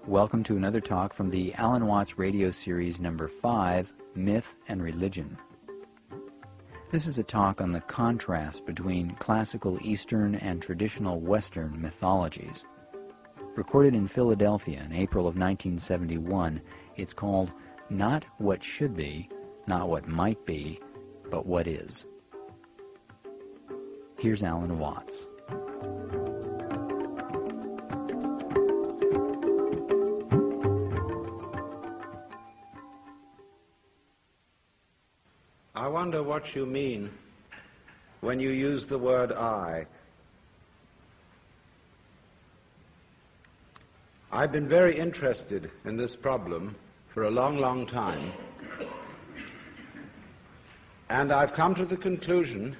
Welcome to another talk from the Alan Watts radio series number 5, Myth and Religion. This is a talk on the contrast between classical Eastern and traditional Western mythologies. Recorded in Philadelphia in April of 1971, it's called Not What Should Be, Not What Might Be, but What Is. Here's Alan Watts. I wonder what you mean when you use the word I. I've been very interested in this problem for a long, long time, and I've come to the conclusion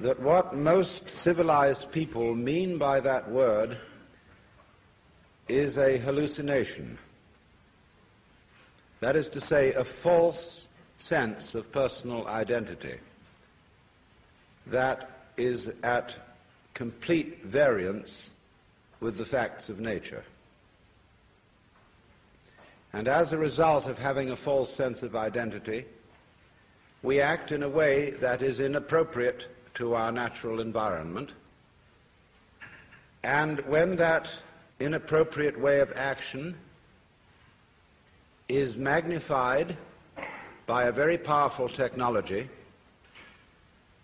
that what most civilized people mean by that word is a hallucination. That is to say, a false sense of personal identity that is at complete variance with the facts of nature. And as a result of having a false sense of identity, we act in a way that is inappropriate to our natural environment. And when that inappropriate way of action is magnified by a very powerful technology,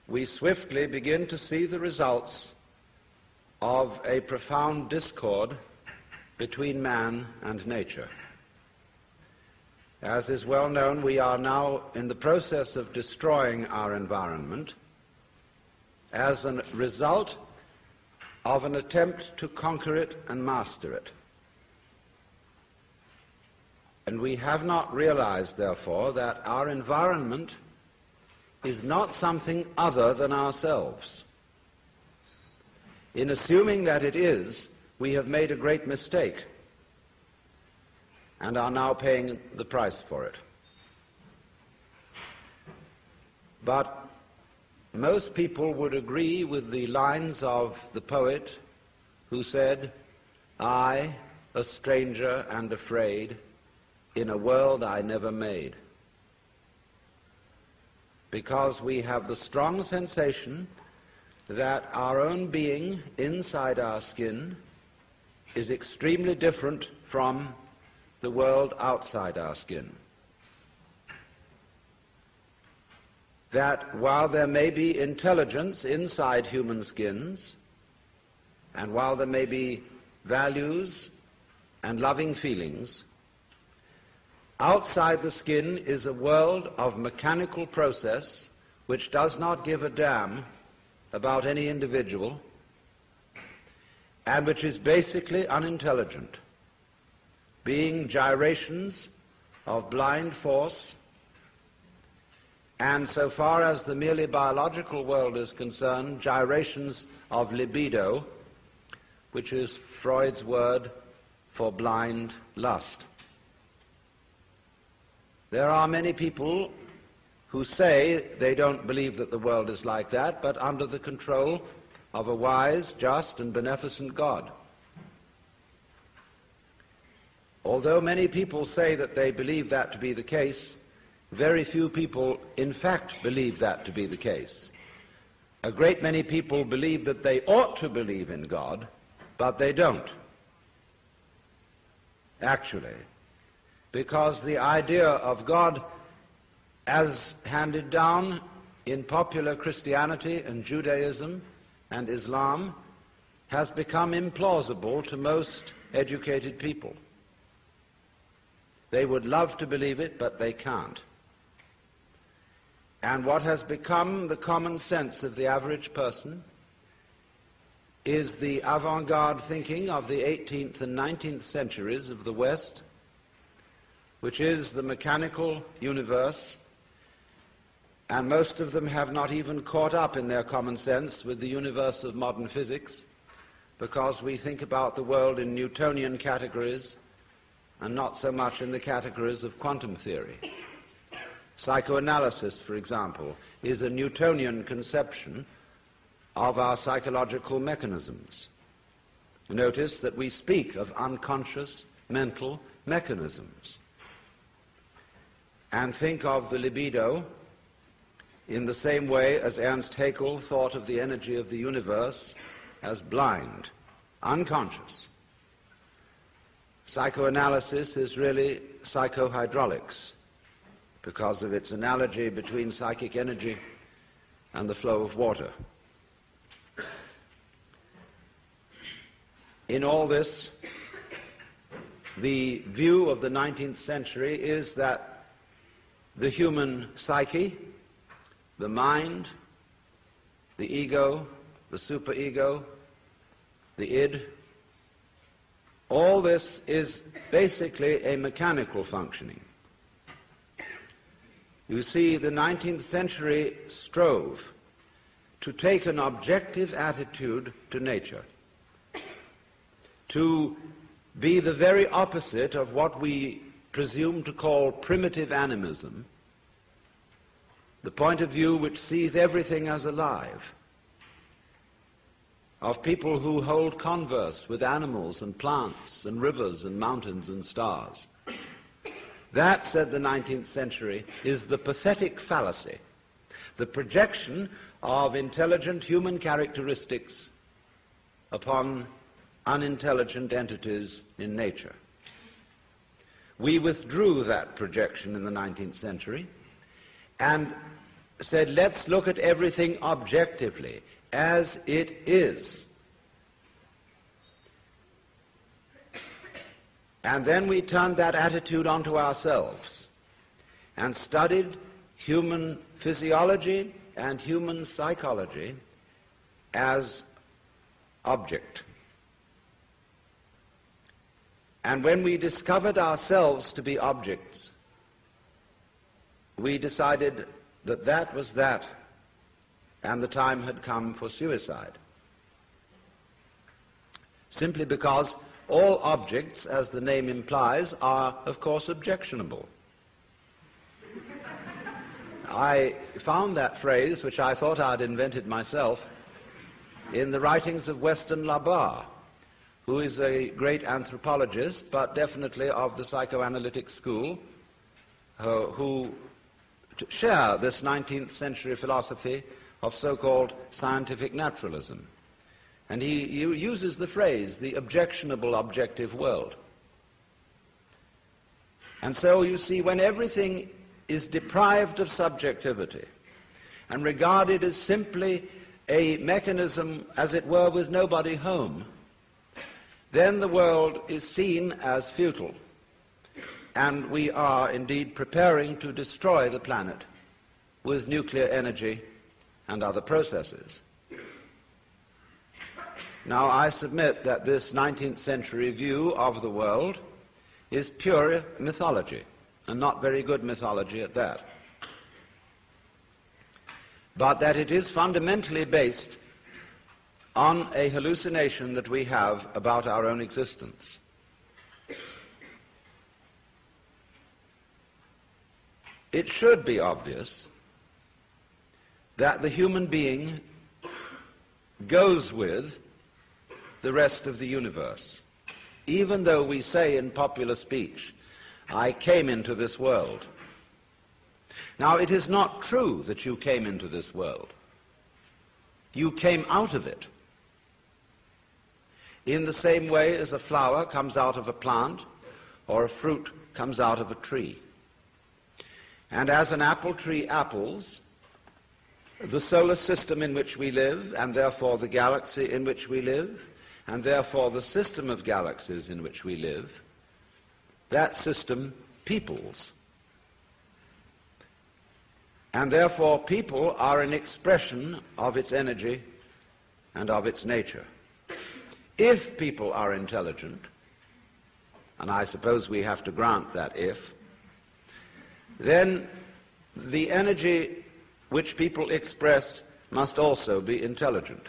we swiftly begin to see the results of a profound discord between man and nature. As is well known, we are now in the process of destroying our environment as a result of an attempt to conquer it and master it. And we have not realized, therefore, that our environment is not something other than ourselves. In assuming that it is, we have made a great mistake and are now paying the price for it. But most people would agree with the lines of the poet who said, "I, a stranger and afraid, in a world I never made," because we have the strong sensation that our own being inside our skin is extremely different from the world outside our skin. That while there may be intelligence inside human skins, and while there may be values and loving feelings, outside the skin is a world of mechanical process which does not give a damn about any individual and which is basically unintelligent, being gyrations of blind force, and so far as the merely biological world is concerned, gyrations of libido, which is Freud's word for blind lust. There are many people who say they don't believe that the world is like that, but under the control of a wise, just, and beneficent God. Although many people say that they believe that to be the case, very few people in fact believe that to be the case. A great many people believe that they ought to believe in God, but they don't, actually. Because the idea of God as handed down in popular Christianity and Judaism and Islam has become implausible to most educated people. They would love to believe it, but they can't. And what has become the common sense of the average person is the avant-garde thinking of the 18th and 19th centuries of the West, which is the mechanical universe, and most of them have not even caught up in their common sense with the universe of modern physics, because we think about the world in Newtonian categories and not so much in the categories of quantum theory. Psychoanalysis, for example, is a Newtonian conception of our psychological mechanisms. Notice that we speak of unconscious mental mechanisms and think of the libido in the same way as Ernst Haeckel thought of the energy of the universe as blind, unconscious. Psychoanalysis is really psychohydraulics because of its analogy between psychic energy and the flow of water. In all this, the view of the 19th century is that the human psyche, the mind, the ego, the superego, the id, all this is basically a mechanical functioning. You see, the 19th century strove to take an objective attitude to nature, to be the very opposite of what we presume to call primitive animism, the point of view which sees everything as alive, of people who hold converse with animals and plants and rivers and mountains and stars. That, said the 19th century, is the pathetic fallacy, the projection of intelligent human characteristics upon unintelligent entities in nature. We withdrew that projection in the 19th century and said, let's look at everything objectively, as it is. And then we turned that attitude onto ourselves and studied human physiology and human psychology as object. And when we discovered ourselves to be objects, we decided that that was that, and the time had come for suicide. Simply because all objects, as the name implies, are, of course, objectionable. I found that phrase, which I thought I'd invented myself, in the writings of Weston Labarre, who is a great anthropologist, but definitely of the psychoanalytic school, who share this 19th century philosophy of so-called scientific naturalism. And he uses the phrase, the objectionable objective world. And so you see, when everything is deprived of subjectivity and regarded as simply a mechanism, as it were, with nobody home, then the world is seen as futile. And we are indeed preparing to destroy the planet with nuclear energy and other processes. Now, I submit that this 19th century view of the world is pure mythology, and not very good mythology at that. But that it is fundamentally based on a hallucination that we have about our own existence. It should be obvious that the human being goes with the rest of the universe. Even though we say in popular speech, I came into this world. Now, it is not true that you came into this world. You came out of it. In the same way as a flower comes out of a plant, or a fruit comes out of a tree. And as an apple tree apples, the solar system in which we live, and therefore the galaxy in which we live, and therefore the system of galaxies in which we live, that system peoples. And therefore people are an expression of its energy and of its nature. If people are intelligent, and I suppose we have to grant that if, then the energy which people express must also be intelligent.